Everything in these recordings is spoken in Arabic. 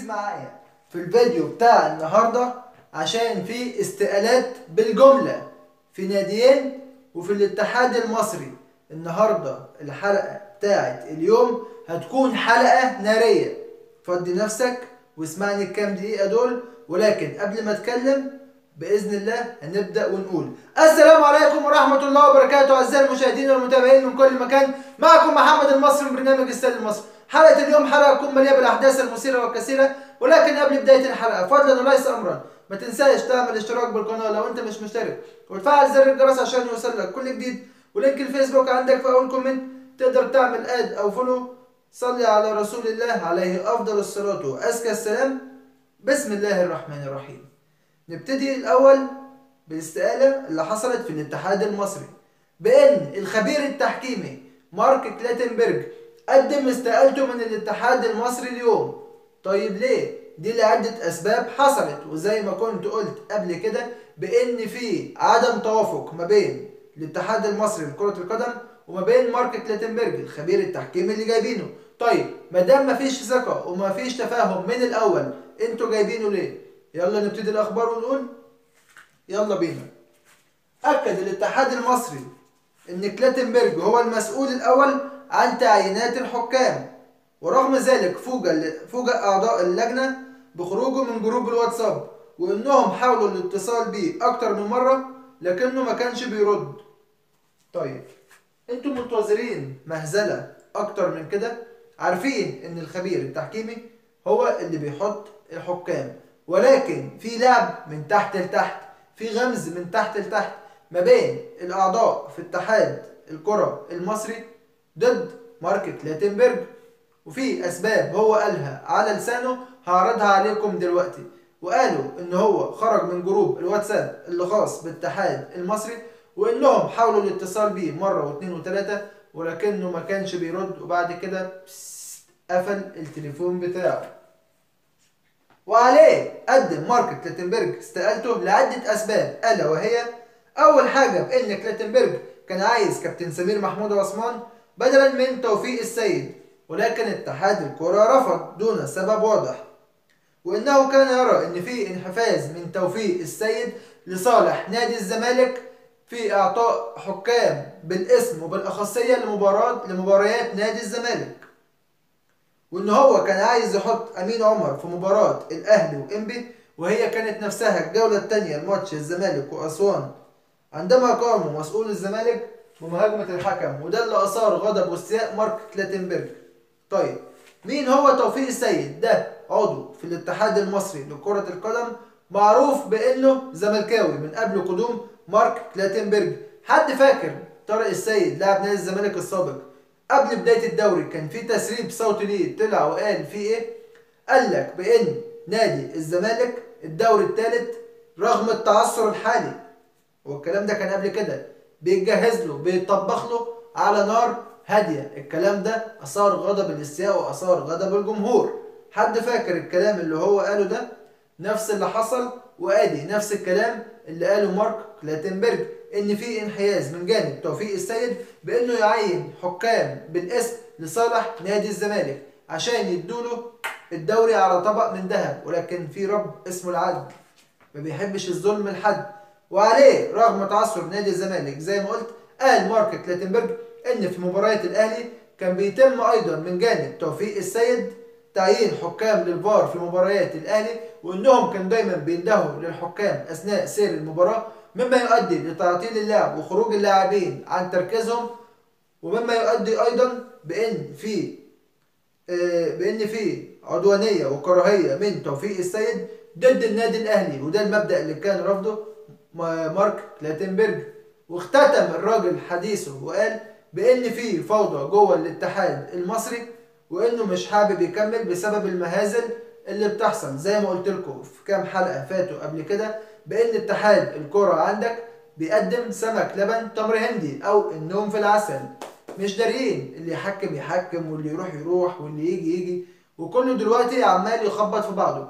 ركز معايا في الفيديو بتاع النهارده عشان في استقالات بالجملة في ناديين وفي الاتحاد المصري. النهارده الحلقة بتاعت اليوم هتكون حلقة نارية، فضي نفسك واسمعني الكام دقيقة دول. ولكن قبل ما اتكلم بإذن الله هنبدأ ونقول السلام عليكم ورحمة الله وبركاته. أعزائي المشاهدين والمتابعين من كل مكان، معكم محمد المصري من برنامج استاد المصري. حلقة اليوم حلقة تكون مليئة بالأحداث المثيرة والكثيرة، ولكن قبل بداية الحلقة فضلا وليس أمرا ما تنساش تعمل اشتراك بالقناة لو أنت مش مشترك، وتفعل زر الجرس عشان يوصلك كل جديد، ولينك الفيسبوك عندك في أول كومنت تقدر تعمل اد أو فولو. صلي على رسول الله عليه أفضل الصلاة وأزكى السلام. بسم الله الرحمن الرحيم. نبتدي الأول بالاستقالة اللي حصلت في الاتحاد المصري، بأن الخبير التحكيمي مارك كلاتنبرج قدم استقالته من الاتحاد المصري اليوم. طيب ليه؟ دي لعدة أسباب حصلت، وزي ما كنت قلت قبل كده بأن في عدم توافق ما بين الاتحاد المصري لكرة القدم وما بين مارك كلاتنبرج الخبير التحكيمي اللي جايبينه. طيب ما دام مفيش ثقة ومفيش تفاهم من الأول، انتوا جايبينه ليه؟ يلا نبتدي الأخبار ونقول يلا بينا. أكد الاتحاد المصري إن كلاتنبرج هو المسؤول الأول عن تعيينات الحكام، ورغم ذلك فوجئ أعضاء اللجنة بخروجه من جروب الواتساب، وإنهم حاولوا الاتصال بيه أكتر من مرة لكنه ما كانش بيرد. طيب انتوا منتظرين مهزلة أكتر من كده؟ عارفين إن الخبير التحكيمي هو اللي بيحط الحكام، ولكن في لعب من تحت لتحت، في غمز من تحت لتحت ما بين الأعضاء في اتحاد الكرة المصري ضد مارك كلاتنبرج، وفي أسباب هو قالها على لسانه هعرضها عليكم دلوقتي. وقالوا إن هو خرج من جروب الواتساب اللي خاص بالاتحاد المصري، وإنهم حاولوا الاتصال بيه مرة واثنين وثلاثة ولكنه ما كانش بيرد، وبعد كده قفل التليفون بتاعه. وعليه قدم مارك كلاتنبرج استقالته لعدة أسباب، ألا وهي أول حاجة بأن كلاتنبرج كان عايز كابتن سمير محمود عثمان بدلا من توفيق السيد، ولكن اتحاد الكرة رفض دون سبب واضح، وإنه كان يرى إن في انحفاز من توفيق السيد لصالح نادي الزمالك في إعطاء حكام بالاسم وبالأخصية لمباريات نادي الزمالك، وإن هو كان عايز يحط أمين عمر في مباراة الأهلي وإنبي، وهي كانت نفسها الجولة الثانية لماتش الزمالك وأسوان، عندما قاموا مسؤول الزمالك بمهاجمة الحكم، وده اللي أثار غضب واستياء مارك كلاتنبرج. طيب مين هو توفيق السيد؟ ده عضو في الاتحاد المصري لكرة القدم، معروف بأنه زملكاوي من قبل قدوم مارك كلاتنبرج. حد فاكر طارق السيد لاعب نادي الزمالك السابق قبل بداية الدوري كان في تسريب صوتي ليه طلع وقال فيه ايه؟ قال لك بأن نادي الزمالك الدوري الثالث رغم التعثر الحالي، والكلام ده كان قبل كده، بيتجهز له بيطبخ له على نار هادية. الكلام ده أثار غضب الاستياء وأثار غضب الجمهور. حد فاكر الكلام اللي هو قاله ده؟ نفس اللي حصل، وادي نفس الكلام اللي قاله مارك كلاتنبرج، ان في انحياز من جانب توفيق السيد بانه يعين حكام بالاسم لصالح نادي الزمالك عشان يدوله الدوري على طبق من ذهب، ولكن في رب اسمه العدل ما بيحبش الظلم لحد. وعليه رغم تعثر نادي الزمالك زي ما قلت، قال مارك كلاتنبرج ان في مباريات الاهلي كان بيتم ايضا من جانب توفيق السيد تعيين حكام للفار في مباريات الاهلي، وانهم كانوا دايما بيندهوا للحكام اثناء سير المباراه، مما يؤدي لتعطيل اللعب وخروج اللاعبين عن تركيزهم، ومما يؤدي ايضا بان في عدوانيه وكراهيه من توفيق السيد ضد النادي الاهلي، وده المبدأ اللي كان رافضه مارك كلاتنبرج. واختتم الراجل حديثه وقال بان في فوضى جوه الاتحاد المصري، وانه مش حابب يكمل بسبب المهازل اللي بتحصل. زي ما قلت لكم في كام حلقه فاتوا قبل كده بان اتحاد الكره عندك بيقدم سمك لبن تمر هندي او النوم في العسل، مش دارين اللي يحكم يحكم واللي يروح يروح واللي يجي يجي، وكله دلوقتي عمال يخبط في بعضه.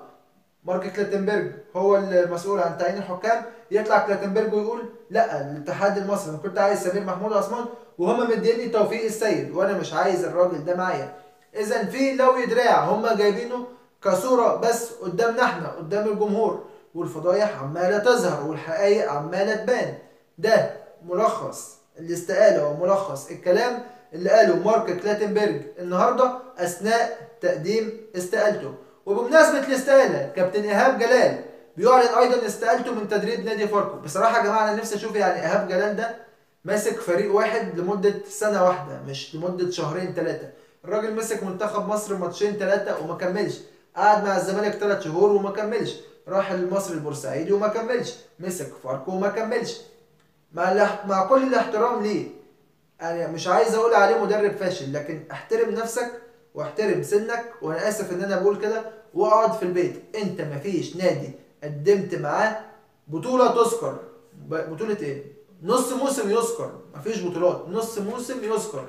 مارك كلاتنبرج هو المسؤول عن تعيين الحكام، يطلع كلاتنبرج ويقول لا الاتحاد المصري انا كنت عايز سمير محمود عثمان وهم مديني توفيق السيد وانا مش عايز الراجل ده معايا. اذا في لوي دراع هم جايبينه كصورة بس قدامنا احنا قدام الجمهور، والفضايح عمالة تظهر والحقائق عمالة تبان. ده ملخص الاستقالة وملخص الكلام اللي قاله مارك كلاتنبرج النهاردة أثناء تقديم استقالته. وبمناسبة الاستقالة، كابتن إيهاب جلال بيعلن أيضا استقالته من تدريب نادي فاركو. بصراحة يا جماعة أنا نفسي أشوف يعني إيهاب جلال ده ماسك فريق واحد لمدة سنة واحدة، مش لمدة شهرين ثلاثة. الراجل مسك منتخب مصر ماتشين ثلاثة وما كملش، قعد مع الزمالك 3 شهور وما كملش، راح المصري البورسعيدي وما كملش، مسك فاركو وما كملش. مع كل الاحترام ليه، انا مش عايز اقول عليه مدرب فاشل، لكن احترم نفسك واحترم سنك، وانا اسف ان انا بقول كده، واقعد في البيت. انت مفيش نادي قدمت معاه بطولة تذكر. بطولة ايه؟ نص موسم يذكر، مفيش بطولات، نص موسم يذكر،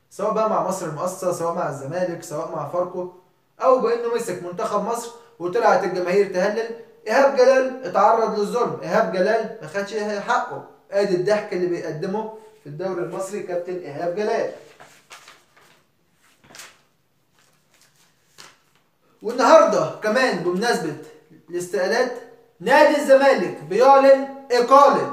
سواء بقى مع مصر المقاصة، سواء مع الزمالك، سواء مع فاركو، او بانه مسك منتخب مصر وطلعت الجماهير تهلل. ايهاب جلال اتعرض للظلم، ايهاب جلال ما خدش حقه. ادي الضحك اللي بيقدمه في الدوري المصري كابتن ايهاب جلال. والنهارده كمان بمناسبة الاستقالات، نادي الزمالك بيعلن إقالة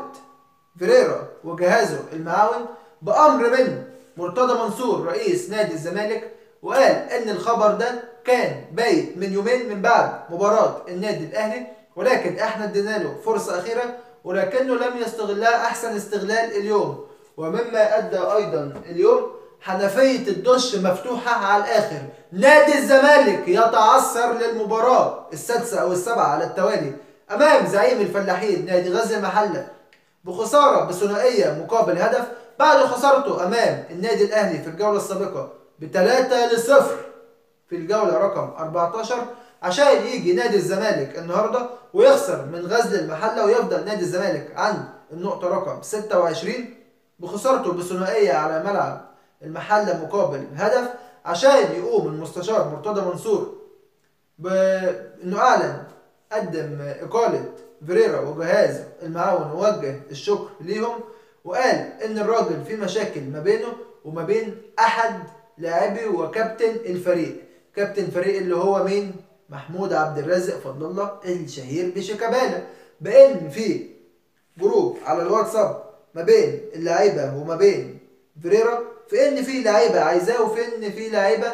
فيريرا وجهازه المعاون بأمر من مرتضى منصور رئيس نادي الزمالك. وقال إن الخبر ده كان بايت من يومين من بعد مباراة النادي الأهلي، ولكن إحنا ادينا له فرصة أخيرة ولكنه لم يستغلها أحسن استغلال اليوم. ومما أدى أيضا اليوم حنفية الدش مفتوحة على الآخر. نادي الزمالك يتعثر للمباراة السادسة أو السابعة على التوالي أمام زعيم الفلاحين نادي غزل المحلة بخسارة بثنائية مقابل هدف، بعد خسارته أمام النادي الأهلي في الجولة السابقة ب3-0 في الجولة رقم 14، عشان يجي نادي الزمالك النهاردة ويخسر من غزل المحلة ويفضل نادي الزمالك عند النقطة رقم 26 بخسارته بثنائية على ملعب المحلة مقابل هدف، عشان يقوم المستشار مرتضى منصور بأنه أعلن قدم إقالة فيريرا وجهاز المعاون ووجه الشكر ليهم، وقال إن الراجل في مشاكل ما بينه وما بين أحد لاعبي وكابتن الفريق. كابتن الفريق اللي هو مين؟ محمود عبد الرازق فضل الله الشهير بشيكابالا، بإن في جروب على الواتساب ما بين اللعيبة وما بين فيريرا، في إن في لعيبة عايزاه وفي إن في لعيبة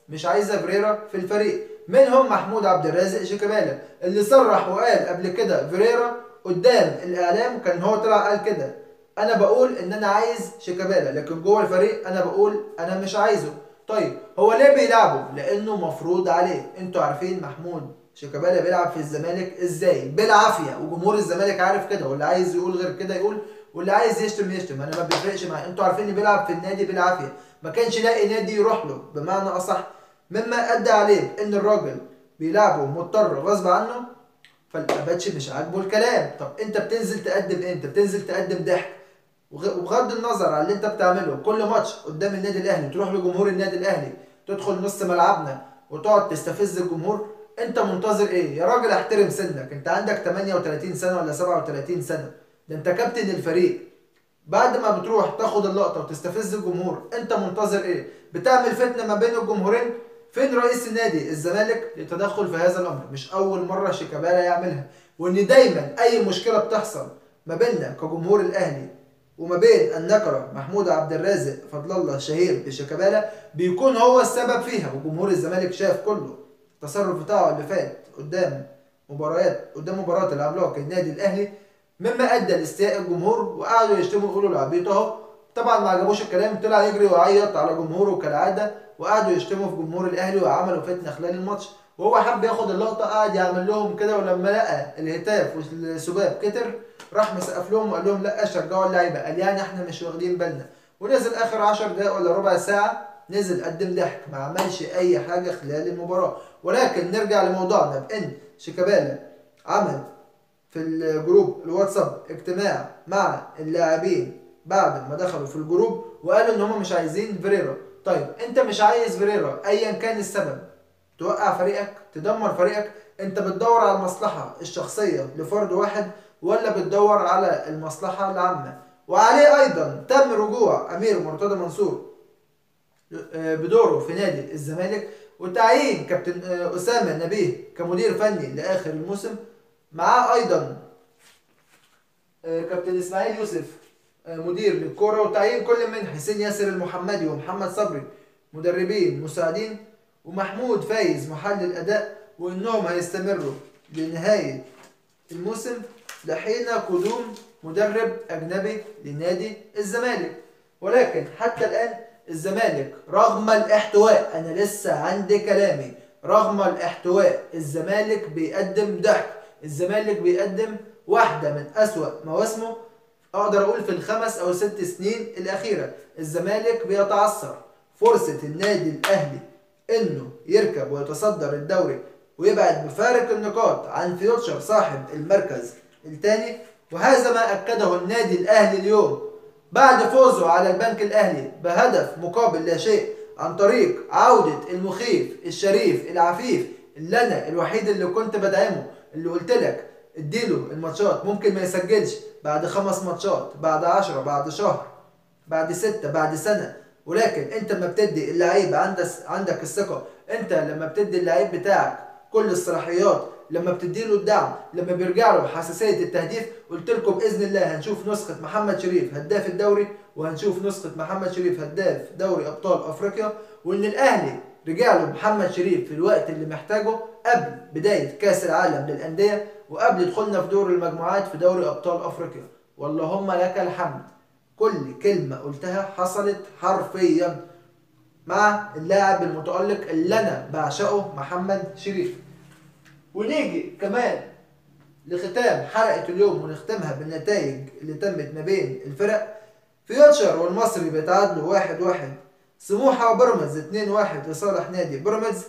مش عايزة فيريرا في الفريق، منهم محمود عبد الرازق شيكابالا اللي صرح وقال قبل كده فيريرا قدام الاعلام. كان هو طلع قال كده: انا بقول ان انا عايز شيكابالا، لكن جوه الفريق انا بقول انا مش عايزه. طيب هو ليه بيلعبه؟ لانه مفروض عليه. انتوا عارفين محمود شيكابالا بيلعب في الزمالك ازاي؟ بالعافيه، وجمهور الزمالك عارف كده، واللي عايز يقول غير كده يقول، واللي عايز يشتم يشتم، انا ما بيفرقش معايا. انتوا عارفين ان بيلعب في النادي بالعافيه، ما كانش لاقي نادي يروح له بمعنى اصح، مما ادى عليه ان الراجل بيلعبه مضطر غصب عنه. فالاباتشي مش عاجبه الكلام. طب انت بتنزل تقدم ايه؟ انت بتنزل تقدم ضحك، وبغض النظر عن اللي انت بتعمله كل ماتش قدام النادي الاهلي تروح لجمهور النادي الاهلي تدخل نص ملعبنا وتقعد تستفز الجمهور. انت منتظر ايه؟ يا راجل احترم سنك، انت عندك 38 سنه ولا 37 سنه، ده انت كابتن الفريق. بعد ما بتروح تاخد اللقطه وتستفز الجمهور، انت منتظر ايه؟ بتعمل فتنه ما بين الجمهورين. فين رئيس النادي الزمالك للتدخل في هذا الامر؟ مش اول مره شيكابالا يعملها، وان دايما اي مشكله بتحصل ما بيننا كجمهور الاهلي وما بين النكره محمود عبد الرازق فضل الله الشهير بشيكابالا بيكون هو السبب فيها. وجمهور الزمالك شاف كله التصرف بتاعه اللي فات قدام مباراه العملاق النادي الاهلي، مما ادى لاستياء الجمهور، وقعدوا يشتموا يقولوا العبيط اهو. طبعا ما عجبوش الكلام، طلع يجري ويعيط على جمهوره كالعاده، وقعدوا يشتموا في جمهور الاهلي وعملوا فتنه خلال الماتش. وهو حب ياخد اللقطه، قعد يعمل لهم كده، ولما لقى الهتاف والسباب كتر راح مسقف لهم وقال لهم لا شجعوا اللعيبه، قال يعني احنا مش واخدين بالنا. ونزل اخر 10 دقايق ولا ربع ساعه، نزل قدم ضحك، ما عملش اي حاجه خلال المباراه. ولكن نرجع لموضوعنا، بان شيكابالا عمل في الجروب الواتساب اجتماع مع اللاعبين بعد ما دخلوا في الجروب وقالوا ان هم مش عايزين فيريرا. طيب انت مش عايز فيريرا ايا كان السبب، توقع فريقك، تدمر فريقك، انت بتدور على المصلحة الشخصية لفرد واحد ولا بتدور على المصلحة العامة؟ وعليه ايضا تم رجوع امير مرتضى منصور بدوره في نادي الزمالك، وتعيين كابتن أسامة نبيه كمدير فني لآخر الموسم. معاه أيضا كابتن إسماعيل يوسف مدير للكرة، وتعيين كل من حسين ياسر المحمدي ومحمد صبري مدربين مساعدين، ومحمود فايز محلل أداء، وإنهم هيستمروا لنهاية الموسم لحين قدوم مدرب أجنبي لنادي الزمالك. ولكن حتى الآن الزمالك رغم الاحتواء، أنا لسه عندي كلامي، رغم الاحتواء الزمالك بيقدم ضحك، الزمالك بيقدم واحدة من أسوأ مواسمه أقدر أقول في الخمس أو 6 سنين الأخيرة. الزمالك بيتعثر. فرصة النادي الأهلي إنه يركب ويتصدر الدوري ويبعد بفارق النقاط عن فيوتشر صاحب المركز الثاني، وهذا ما أكده النادي الأهلي اليوم بعد فوزه على البنك الأهلي بهدف مقابل لا شيء، عن طريق عودة المخيف الشريف العفيف اللي أنا الوحيد اللي كنت بدعمه، اللي قلت لك اديله الماتشات، ممكن ما يسجلش بعد 5 ماتشات، بعد 10، بعد شهر، بعد 6، بعد سنة، ولكن انت لما بتدي اللعيب عندك الثقة، انت لما بتدي اللعيب بتاعك كل الصلاحيات، لما بتديله الدعم، لما بيرجع له حساسية التهديف، قلت لكم بإذن الله هنشوف نسخة محمد شريف هداف الدوري، وهنشوف نسخة محمد شريف هداف دوري أبطال أفريقيا، وإن الأهلي رجع له محمد شريف في الوقت اللي محتاجه قبل بداية كأس العالم للأندية، وقبل دخولنا في دور المجموعات في دوري أبطال أفريقيا. واللهم لك الحمد، كل كلمة قلتها حصلت حرفيا مع اللاعب المتألق اللي أنا بعشقه محمد شريف. ونيجي كمان لختام حلقة اليوم ونختمها بالنتائج اللي تمت ما بين الفرق. فيوتشر والمصري بيتعادلوا 1-1، سموحة وبيراميدز 2-1 لصالح نادي بيراميدز،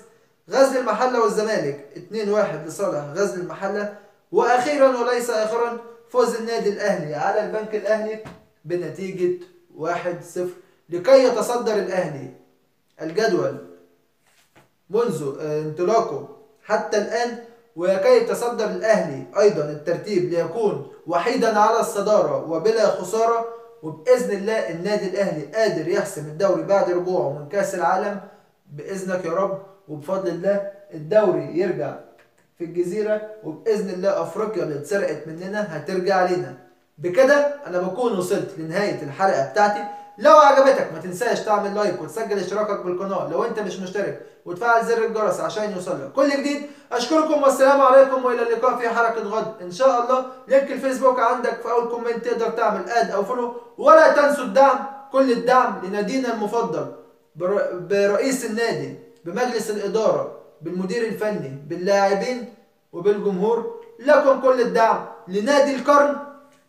غزل المحلة والزمالك 2-1 لصالح غزل المحلة، وأخيرا وليس آخرا فوز النادي الأهلي على البنك الأهلي بنتيجة 1-0 لكي يتصدر الأهلي الجدول منذ انطلاقه حتى الآن، ولكي يتصدر الأهلي أيضا الترتيب ليكون وحيدا على الصدارة وبلا خسارة. وبإذن الله النادي الأهلي قادر يحسم الدوري بعد رجوعه من كأس العالم بإذنك يا رب، وبفضل الله الدوري يرجع في الجزيرة، وبإذن الله أفريقيا اللي اتسرقت مننا هترجع لنا. بكده أنا بكون وصلت لنهاية الحلقة بتاعتي. لو عجبتك ما تنساش تعمل لايك وتسجل اشتراكك بالقناة لو انت مش مشترك، وتفعل زر الجرس عشان يوصلك كل جديد. اشكركم والسلام عليكم، والى اللقاء في حلقة غد ان شاء الله. لينك الفيسبوك عندك في اول كومنت، تقدر تعمل اد او فولو. ولا تنسوا الدعم، كل الدعم لنادينا المفضل، برئيس النادي، بمجلس الادارة، بالمدير الفني، باللاعبين، وبالجمهور. لكم كل الدعم لنادي القرن،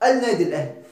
النادي الاهلي.